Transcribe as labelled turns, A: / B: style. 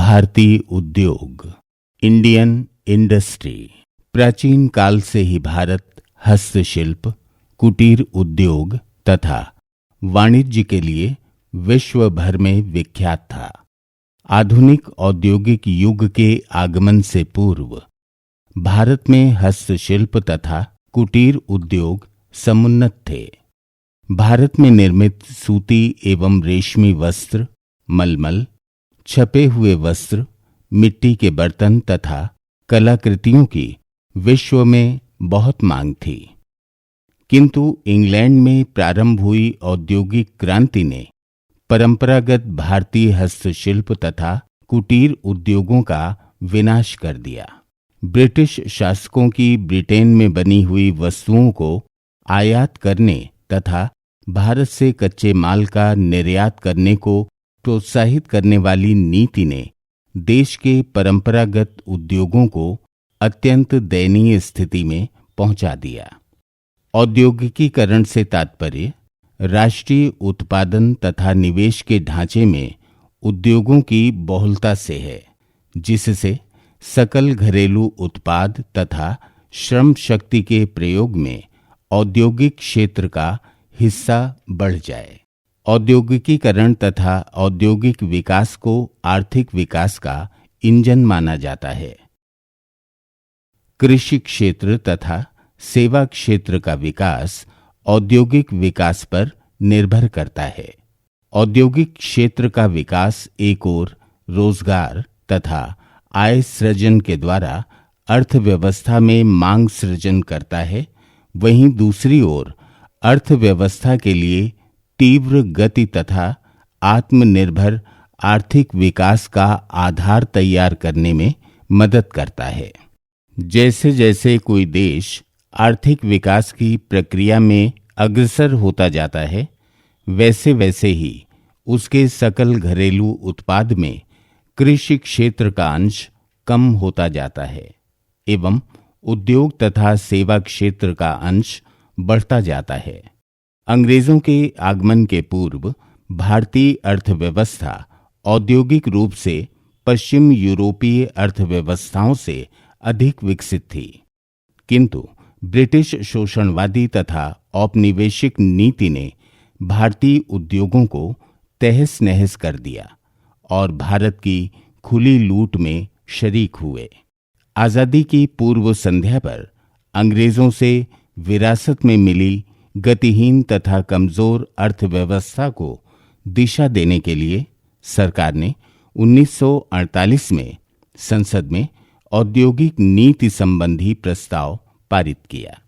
A: भारतीय उद्योग, Indian industry. प्राचीन काल से ही भारत हस्तशिल्प, कुटीर उद्योग तथा वाणिज्य के लिए विश्व भर में विख्यात था। आधुनिक औद्योगिक युग के आगमन से पूर्व भारत में हस्तशिल्प तथा कुटीर उद्योग समुन्नत थे। भारत में निर्मित सूती एवं रेशमी वस्त्र, मलमल, छपे हुए वस्त्र, मिट्टी के बर्तन तथा कलाकृतियों की विश्व में बहुत मांग थी। किंतु इंग्लैंड में प्रारंभ हुई औद्योगिक क्रांति ने परंपरागत भारतीय हस्तशिल्प तथा कुटीर उद्योगों का विनाश कर दिया। ब्रिटिश शासकों की ब्रिटेन में बनी हुई वस्तुओं को आयात करने तथा भारत से कच्चे माल का निर्यात करने को प्रोत्साहित करने वाली नीति ने देश के परंपरागत उद्योगों को अत्यंत दयनीय स्थिति में पहुंचा दिया। औद्योगिकीकरण से तात्पर्य राष्ट्रीय उत्पादन तथा निवेश के ढांचे में उद्योगों की बहुलता से है, जिससे सकल घरेलू उत्पाद तथा श्रम शक्ति के प्रयोग में औद्योगिक क्षेत्र का हिस्सा बढ़ जाए। औद्योगिकीकरण तथा औद्योगिक विकास को आर्थिक विकास का इंजन माना जाता है। कृषि क्षेत्र तथा सेवा क्षेत्र का विकास औद्योगिक विकास पर निर्भर करता है। औद्योगिक क्षेत्र का विकास एक ओर रोजगार तथा आय सृजन के द्वारा अर्थव्यवस्था में मांग सृजन करता है, वहीं दूसरी ओर अर्थव्यवस्था के लिए तीव्र गति तथा आत्मनिर्भर आर्थिक विकास का आधार तैयार करने में मदद करता है। जैसे जैसे कोई देश आर्थिक विकास की प्रक्रिया में अग्रसर होता जाता है, वैसे वैसे ही उसके सकल घरेलू उत्पाद में कृषि क्षेत्र का अंश कम होता जाता है एवं उद्योग तथा सेवा क्षेत्र का अंश बढ़ता जाता है। अंग्रेजों के आगमन के पूर्व भारतीय अर्थव्यवस्था औद्योगिक रूप से पश्चिम यूरोपीय अर्थव्यवस्थाओं से अधिक विकसित थी, किंतु ब्रिटिश शोषणवादी तथा औपनिवेशिक नीति ने भारतीय उद्योगों को तहस नहस कर दिया और भारत की खुली लूट में शरीक हुए। आजादी की पूर्व संध्या पर अंग्रेजों से विरासत में मिली गतिहीन तथा कमजोर अर्थव्यवस्था को दिशा देने के लिए सरकार ने 1948 में संसद में औद्योगिक नीति संबंधी प्रस्ताव पारित किया।